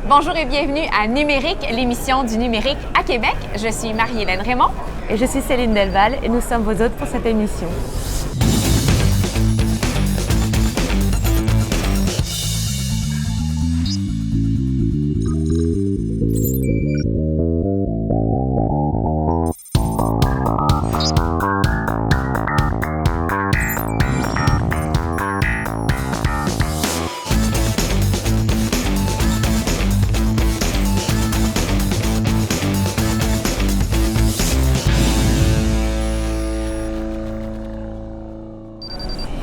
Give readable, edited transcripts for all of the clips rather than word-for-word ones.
Bonjour et bienvenue à Numérique, l'émission du numérique à Québec. Je suis Marie-Hélène Raymond. Et je suis Céline Delval et nous sommes vos hôtes pour cette émission.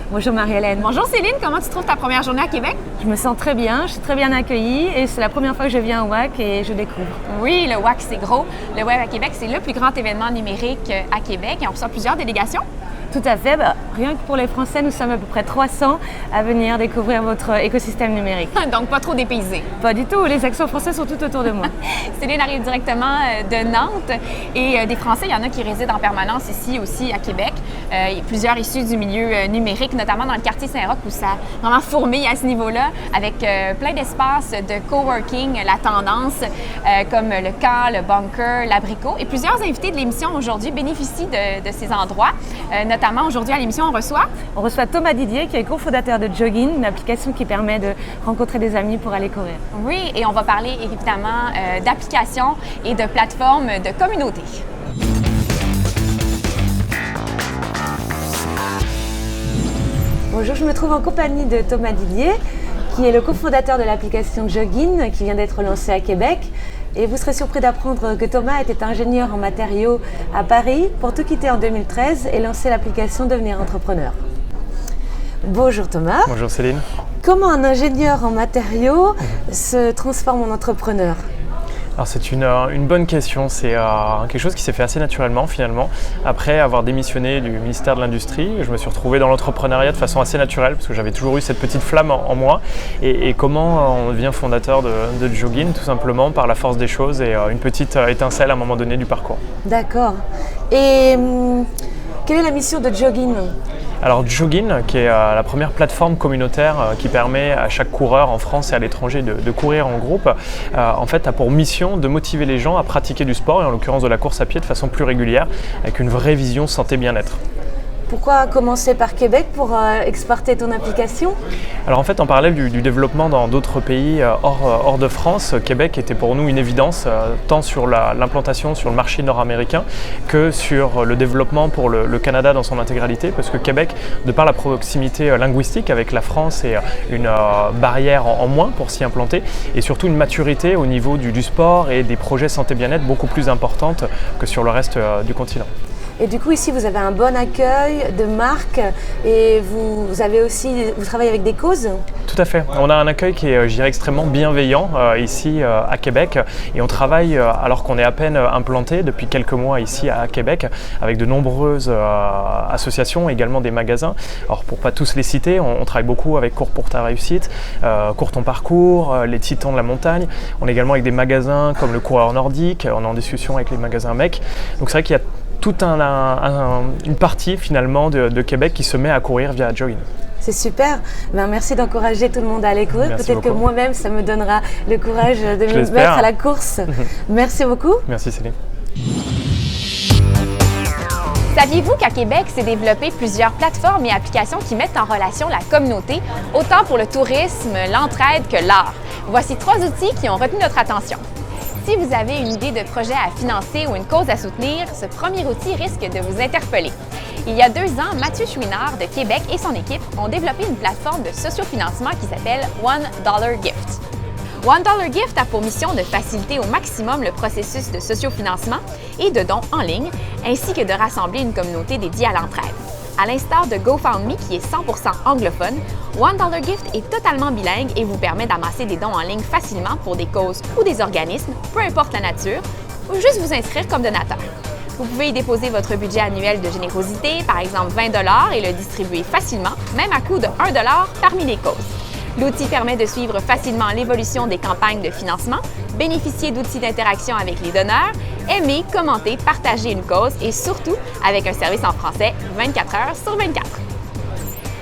Bonjour Marie-Hélène. Bonjour Céline, comment tu trouves ta première journée à Québec? Je me sens très bien, je suis très bien accueillie et c'est la première fois que je viens au WAC et je découvre. Oui, le WAC c'est gros. Le Web à Québec, c'est le plus grand événement numérique à Québec et on reçoit plusieurs délégations. Tout à fait. Rien que pour les Français, nous sommes à peu près 300 à venir découvrir votre écosystème numérique. Donc pas trop dépaysé. Pas du tout, les accents français sont tout autour de moi. Céline arrive directement de Nantes et des Français, il y en a qui résident en permanence ici aussi à Québec. Il y a plusieurs issus du milieu numérique, notamment dans le quartier Saint-Roch où ça vraiment fourmille à ce niveau-là avec plein d'espaces de coworking, la tendance, comme le camp, le bunker, l'abricot. Et plusieurs invités de l'émission aujourd'hui bénéficient de ces endroits. Notamment aujourd'hui à l'émission, on reçoit Thomas Didier, qui est cofondateur de Joggin, une application qui permet de rencontrer des amis pour aller courir. Oui, et on va parler évidemment d'applications et de plateformes de communauté. Bonjour, je me trouve en compagnie de Thomas Didier, qui est le cofondateur de l'application Joggin, qui vient d'être lancée à Québec. Et vous serez surpris d'apprendre que Thomas était ingénieur en matériaux à Paris pour tout quitter en 2013 et lancer l'application Devenir entrepreneur. Bonjour Thomas. Bonjour Céline. Comment un ingénieur en matériaux se transforme en entrepreneur ? Alors c'est une bonne question, c'est quelque chose qui s'est fait assez naturellement finalement. Après avoir démissionné du ministère de l'Industrie, je me suis retrouvé dans l'entrepreneuriat de façon assez naturelle parce que j'avais toujours eu cette petite flamme en moi. Et comment on devient fondateur de Joggin? Tout simplement par la force des choses et une petite étincelle à un moment donné du parcours. D'accord. Et quelle est la mission de Joggin ? Alors Joggin, qui est la première plateforme communautaire qui permet à chaque coureur en France et à l'étranger de courir en groupe, en fait a pour mission de motiver les gens à pratiquer du sport et en l'occurrence de la course à pied de façon plus régulière avec une vraie vision santé-bien-être. Pourquoi commencer par Québec pour exporter ton application ? Alors en fait, en parallèle du développement dans d'autres pays hors de France, Québec était pour nous une évidence, tant sur l'implantation sur le marché nord-américain que sur le développement pour le Canada dans son intégralité, parce que Québec, de par la proximité linguistique avec la France, est une barrière en moins pour s'y implanter, et surtout une maturité au niveau du sport et des projets santé-bien-être beaucoup plus importante que sur le reste du continent. Et du coup, ici, vous avez un bon accueil de marque et vous travaillez avec des causes ? Tout à fait. On a un accueil qui est, je dirais, extrêmement bienveillant ici à Québec et on travaille alors qu'on est à peine implanté depuis quelques mois ici à Québec avec de nombreuses associations, également des magasins. Alors pour pas tous les citer, on travaille beaucoup avec Cours pour ta réussite, Cours ton parcours, les Titans de la montagne. On est également avec des magasins comme le Coureur nordique, on est en discussion avec les magasins MEC. Donc c'est vrai qu'il y a toute une partie finalement de Québec qui se met à courir via Joggin. C'est super. Merci d'encourager tout le monde à aller courir. Merci Peut-être beaucoup. Que moi-même, ça me donnera le courage de me l'espère. mettre à la course. Merci beaucoup. Merci Céline. Saviez-vous qu'à Québec s'est développé plusieurs plateformes et applications qui mettent en relation la communauté, autant pour le tourisme, l'entraide que l'art? Voici 3 outils qui ont retenu notre attention. Si vous avez une idée de projet à financer ou une cause à soutenir, ce premier outil risque de vous interpeller. Il y a 2 ans, Mathieu Chouinard de Québec et son équipe ont développé une plateforme de sociofinancement qui s'appelle $1 Gift. $1 Gift a pour mission de faciliter au maximum le processus de sociofinancement et de dons en ligne, ainsi que de rassembler une communauté dédiée à l'entraide. À l'instar de GoFundMe, qui est 100% anglophone, $1 Gift est totalement bilingue et vous permet d'amasser des dons en ligne facilement pour des causes ou des organismes, peu importe la nature, ou juste vous inscrire comme donateur. Vous pouvez y déposer votre budget annuel de générosité, par exemple 20 $, et le distribuer facilement, même à coût de 1 $ parmi les causes. L'outil permet de suivre facilement l'évolution des campagnes de financement, bénéficier d'outils d'interaction avec les donneurs, aimer, commenter, partager une cause et surtout avec un service en français 24 heures sur 24.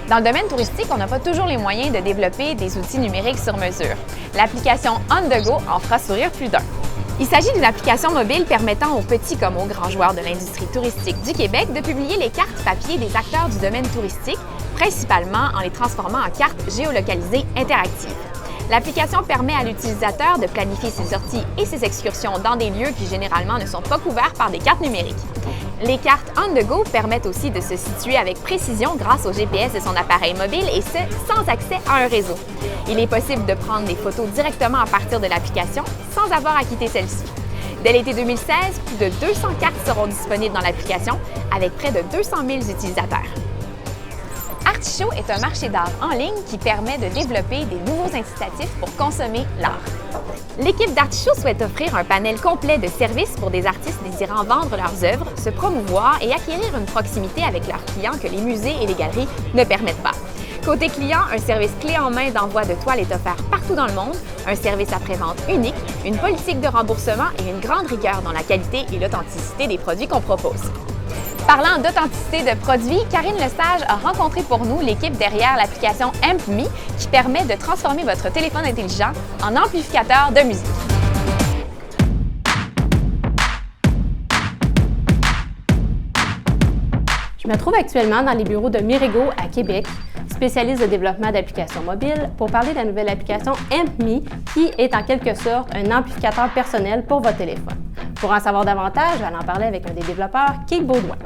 Dans le domaine touristique, on n'a pas toujours les moyens de développer des outils numériques sur mesure. L'application On The Go en fera sourire plus d'un. Il s'agit d'une application mobile permettant aux petits comme aux grands joueurs de l'industrie touristique du Québec de publier les cartes papier des acteurs du domaine touristique, principalement en les transformant en cartes géolocalisées interactives. L'application permet à l'utilisateur de planifier ses sorties et ses excursions dans des lieux qui généralement ne sont pas couverts par des cartes numériques. Les cartes On The Go permettent aussi de se situer avec précision grâce au GPS de son appareil mobile et ce, sans accès à un réseau. Il est possible de prendre des photos directement à partir de l'application sans avoir à quitter celle-ci. Dès l'été 2016, plus de 200 cartes seront disponibles dans l'application avec près de 200 000 utilisateurs. Artishow est un marché d'art en ligne qui permet de développer des nouveaux incitatifs pour consommer l'art. L'équipe d'Artishow souhaite offrir un panel complet de services pour des artistes désirant vendre leurs œuvres, se promouvoir et acquérir une proximité avec leurs clients que les musées et les galeries ne permettent pas. Côté client, un service clé en main d'envoi de toiles est offert partout dans le monde, un service après-vente unique, une politique de remboursement et une grande rigueur dans la qualité et l'authenticité des produits qu'on propose. Parlant d'authenticité de produits, Karine Lesage a rencontré pour nous l'équipe derrière l'application AmpMe qui permet de transformer votre téléphone intelligent en amplificateur de musique. Je me trouve actuellement dans les bureaux de Mirigo à Québec, spécialiste de développement d'applications mobiles, pour parler de la nouvelle application AmpMe qui est en quelque sorte un amplificateur personnel pour votre téléphone. Pour en savoir davantage, j'allais en parler avec un des développeurs, Kate Baudouin.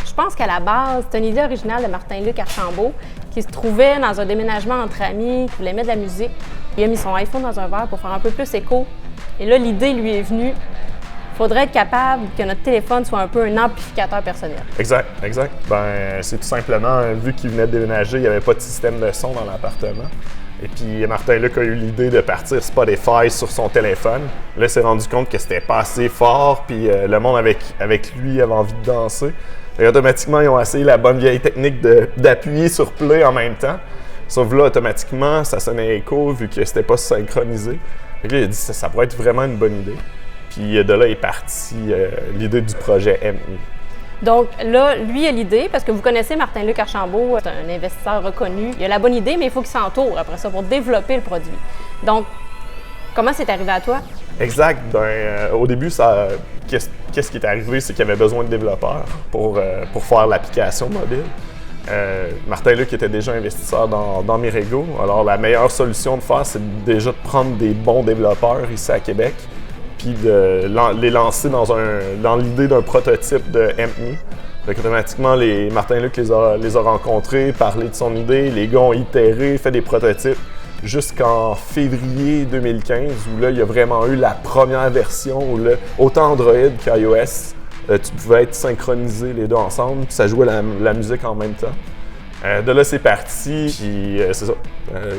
Je pense qu'à la base, c'est une idée originale de Martin-Luc Archambault qui se trouvait dans un déménagement entre amis, qui voulait mettre de la musique. Il a mis son iPhone dans un verre pour faire un peu plus écho. Et là, l'idée lui est venue. Il faudrait être capable que notre téléphone soit un peu un amplificateur personnel. Exact. C'est tout simplement, vu qu'il venait de déménager, il n'y avait pas de système de son dans l'appartement. Et puis Martin-Luc a eu l'idée de partir Spotify sur son téléphone. Là, il s'est rendu compte que c'était pas assez fort, puis le monde avec lui avait envie de danser. Et automatiquement, ils ont essayé la bonne vieille technique d'appuyer sur play en même temps. Sauf là, automatiquement, ça sonnait écho vu que c'était pas synchronisé. Fait que là, il a dit que ça pourrait être vraiment une bonne idée. Puis de là est partie l'idée du projet AmpMe. Donc là, lui a l'idée, parce que vous connaissez Martin-Luc Archambault, c'est un investisseur reconnu. Il a la bonne idée, mais il faut qu'il s'entoure après ça pour développer le produit. Donc, comment c'est arrivé à toi? Exact. Au début, qu'est-ce qui est arrivé, c'est qu'il y avait besoin de développeurs pour faire l'application mobile. Martin-Luc était déjà investisseur dans Mirigo. Alors, la meilleure solution de faire, c'est déjà de prendre des bons développeurs ici à Québec puis de les lancer dans l'idée d'un prototype de AmpMe. Fait qu'automatiquement, Martin-Luc les a rencontrés, parlé de son idée, les gars ont itéré, fait des prototypes jusqu'en février 2015, où là, il y a vraiment eu la première version où là, autant Android qu'iOS, tu pouvais être synchronisé les deux ensemble, puis ça jouait la musique en même temps. De là, c'est parti, puis c'est ça.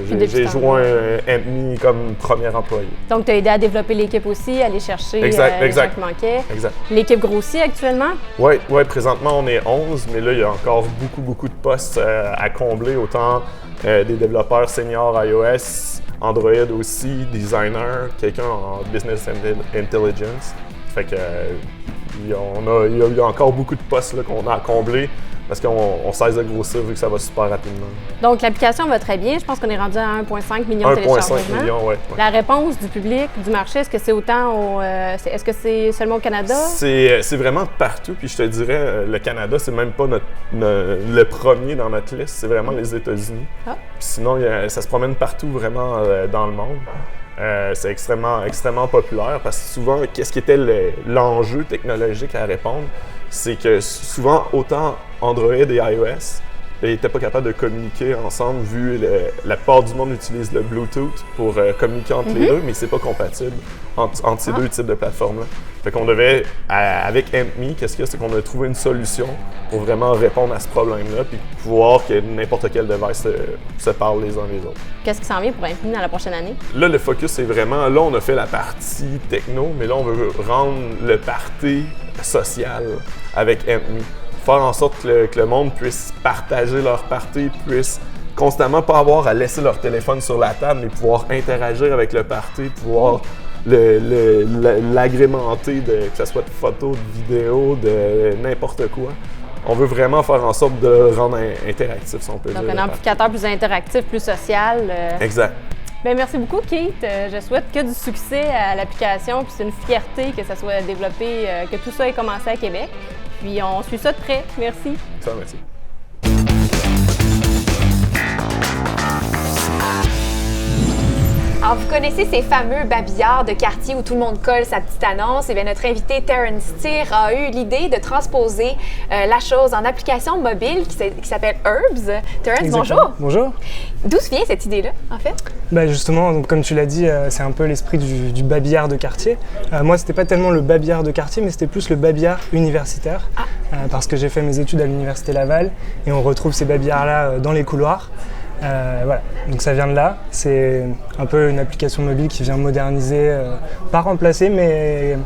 J'ai joint AmpMe comme premier employé. Donc, tu as aidé à développer l'équipe aussi, à aller chercher les gens qui manquaient. Exact. L'équipe grossit actuellement? Oui, présentement, on est 11, mais là, il y a encore beaucoup de postes à combler, autant des développeurs seniors iOS, Android aussi, designer, quelqu'un en business intelligence. Fait que il y a encore beaucoup de postes là, qu'on a à combler parce qu'on cesse de grossir vu que ça va super rapidement. Donc, l'application va très bien. Je pense qu'on est rendu à 1,5 million de téléchargements. 1,5 million, oui. La réponse du public, du marché, est-ce que c'est autant est-ce que c'est seulement au Canada? C'est vraiment partout. Puis je te dirais, le Canada, c'est même pas le premier dans notre liste. C'est vraiment les États-Unis. Ah. Puis sinon, ça se promène partout vraiment dans le monde. C'est extrêmement populaire parce que souvent, qu'est-ce qui était l'enjeu technologique à répondre? C'est que souvent, autant Android et iOS, ils n'étaient pas capables de communiquer ensemble vu la plupart du monde utilise le Bluetooth pour communiquer entre les deux, mais c'est pas compatible entre ces deux types de plateformes-là. Fait qu'on devait, avec AmpMe, qu'est-ce qu'il y a? C'est qu'on a trouvé une solution pour vraiment répondre à ce problème-là puis pouvoir que n'importe quel device se parle les uns les autres. Qu'est-ce qui s'en vient pour AmpMe dans la prochaine année? Là, le focus, c'est vraiment, là, on a fait la partie techno, mais là, on veut rendre le party social avec AmpMe. Faire en sorte que le monde puisse partager leur party, puisse constamment pas avoir à laisser leur téléphone sur la table, mais pouvoir interagir avec le party, pouvoir l'agrémenter, que ce soit de photos, de vidéos, de n'importe quoi. On veut vraiment faire en sorte de le rendre interactif, si on peut dire. Donc, un amplificateur plus interactif, plus social. Exact. Bien, merci beaucoup, Keith. Je souhaite que du succès à l'application. Puis c'est une fierté que ça soit développé, que tout ça ait commencé à Québec. Puis on suit ça de près. Merci. Ça, merci. Alors, vous connaissez ces fameux babillards de quartier où tout le monde colle sa petite annonce? Eh bien, notre invité Terrence Tyr a eu l'idée de transposer la chose en application mobile qui s'appelle Herbs. Terrence, bonjour! Bonjour! D'où vient cette idée-là, en fait? Justement, donc, comme tu l'as dit, c'est un peu l'esprit du babillard de quartier. Moi, c'était pas tellement le babillard de quartier, mais c'était plus le babillard universitaire, parce que j'ai fait mes études à l'Université Laval et on retrouve ces babillards-là dans les couloirs. Voilà, donc ça vient de là. C'est un peu une application mobile qui vient moderniser, pas remplacer, mais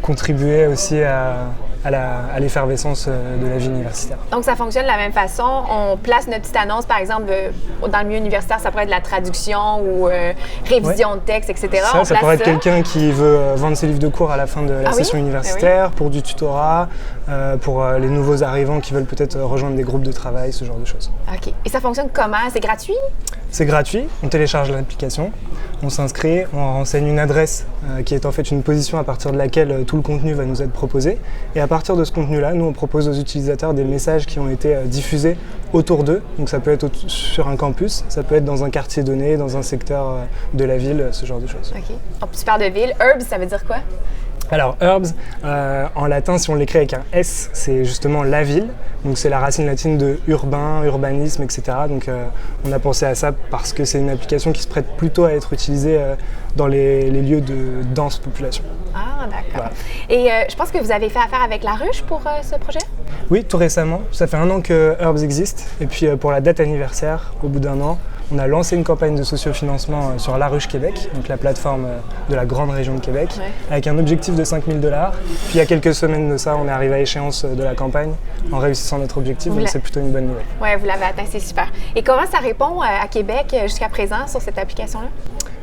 contribuer aussi à l'effervescence de la vie universitaire. Donc, ça fonctionne de la même façon. On place notre petite annonce, par exemple, dans le milieu universitaire, ça pourrait être de la traduction ou révision de texte, etc. Ça pourrait être quelqu'un qui veut vendre ses livres de cours à la fin de la session universitaire, pour du tutorat, pour les nouveaux arrivants qui veulent peut-être rejoindre des groupes de travail, ce genre de choses. OK. Et ça fonctionne comment? C'est gratuit? C'est gratuit, on télécharge l'application, on s'inscrit, on renseigne une adresse qui est en fait une position à partir de laquelle tout le contenu va nous être proposé. Et à partir de ce contenu-là, nous on propose aux utilisateurs des messages qui ont été diffusés autour d'eux. Donc ça peut être sur un campus, ça peut être dans un quartier donné, dans un secteur de la ville, ce genre de choses. OK. Oh, tu parles de ville. Herbs, ça veut dire quoi? Alors, Herbs, en latin, si on l'écrit avec un S, c'est justement la ville. Donc, c'est la racine latine de urbain, urbanisme, etc. Donc, on a pensé à ça parce que c'est une application qui se prête plutôt à être utilisée dans les lieux de dense population. Ah, d'accord. Voilà. Et je pense que vous avez fait affaire avec La Ruche pour ce projet? Oui, tout récemment. Ça fait 1 an que Herbs existe. Et puis, pour la date anniversaire, au bout d'1 an, on a lancé une campagne de sociofinancement sur La Ruche Québec, donc la plateforme de la grande région de Québec, avec un objectif de 5 000 $. Puis il y a quelques semaines de ça, on est arrivé à échéance de la campagne en réussissant notre objectif, donc c'est plutôt une bonne nouvelle. Oui, vous l'avez atteint, c'est super. Et comment ça répond à Québec jusqu'à présent sur cette application-là?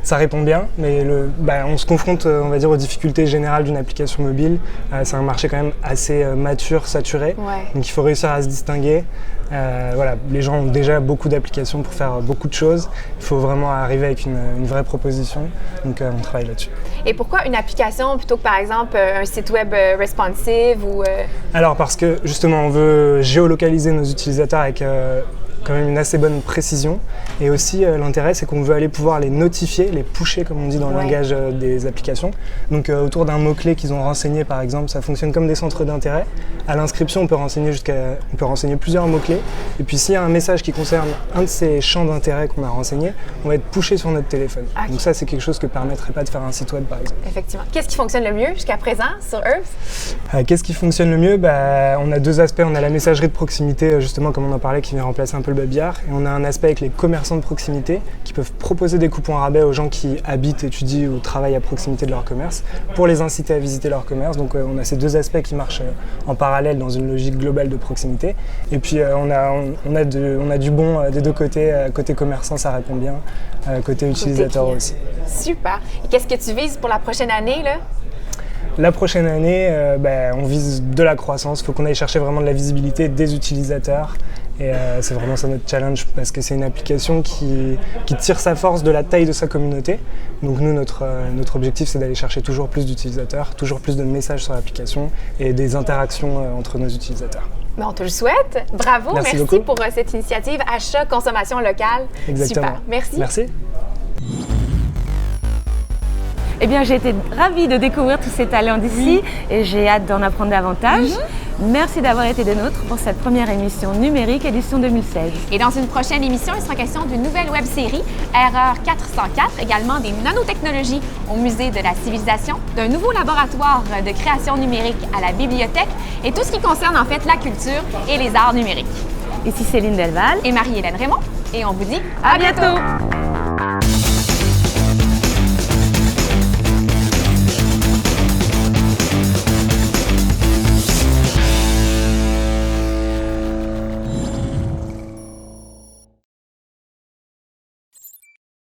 Ça répond bien, mais on se confronte, on va dire, aux difficultés générales d'une application mobile. C'est un marché quand même assez mature, saturé, donc il faut réussir à se distinguer. Voilà, les gens ont déjà beaucoup d'applications pour faire beaucoup de choses. Il faut vraiment arriver avec une vraie proposition, donc on travaille là-dessus. Et pourquoi une application plutôt que par exemple un site web responsive ou Alors parce que justement on veut géolocaliser nos utilisateurs avec quand même une assez bonne précision. Et aussi, l'intérêt, c'est qu'on veut aller pouvoir les notifier, les pusher, comme on dit dans le langage des applications. Donc, autour d'un mot-clé qu'ils ont renseigné, par exemple, ça fonctionne comme des centres d'intérêt. À l'inscription, on peut renseigner plusieurs mots-clés. Et puis, s'il y a un message qui concerne un de ces champs d'intérêt qu'on a renseigné, on va être pushé sur notre téléphone. Okay. Donc ça, c'est quelque chose que ne permettrait pas de faire un site web, par exemple. Effectivement. Qu'est-ce qui fonctionne le mieux jusqu'à présent sur Herbs? Qu'est-ce qui fonctionne le mieux? On a 2 aspects. On a la messagerie de proximité, justement, comme on en parlait, qui vient remplacer un peu le babillard. Et on a un aspect avec les commerçants de proximité qui peuvent proposer des coupons rabais aux gens qui habitent, étudient ou travaillent à proximité de leur commerce pour les inciter à visiter leur commerce. Donc on a ces 2 aspects qui marchent en parallèle dans une logique globale de proximité. Et puis on a du bon des 2 côtés. Côté commerçant, ça répond bien. Côté utilisateur aussi. Super. Et qu'est-ce que tu vises pour la prochaine année, là? La prochaine année, on vise de la croissance. Il faut qu'on aille chercher vraiment de la visibilité des utilisateurs. Et c'est vraiment ça notre challenge parce que c'est une application qui tire sa force de la taille de sa communauté. Donc nous, notre objectif, c'est d'aller chercher toujours plus d'utilisateurs, toujours plus de messages sur l'application et des interactions entre nos utilisateurs. On te le souhaite. Bravo, merci pour cette initiative Achat, consommation locale. Exactement. Super, merci. Merci. Eh bien, j'ai été ravie de découvrir tous ces talents d'ici et j'ai hâte d'en apprendre davantage. Merci d'avoir été des nôtres pour cette première émission numérique édition 2016. Et dans une prochaine émission, il sera question d'une nouvelle web-série, Erreur 404, également des nanotechnologies au Musée de la Civilisation, d'un nouveau laboratoire de création numérique à la bibliothèque et tout ce qui concerne en fait la culture et les arts numériques. Ici Céline Delval et Marie-Hélène Raymond et on vous dit à bientôt!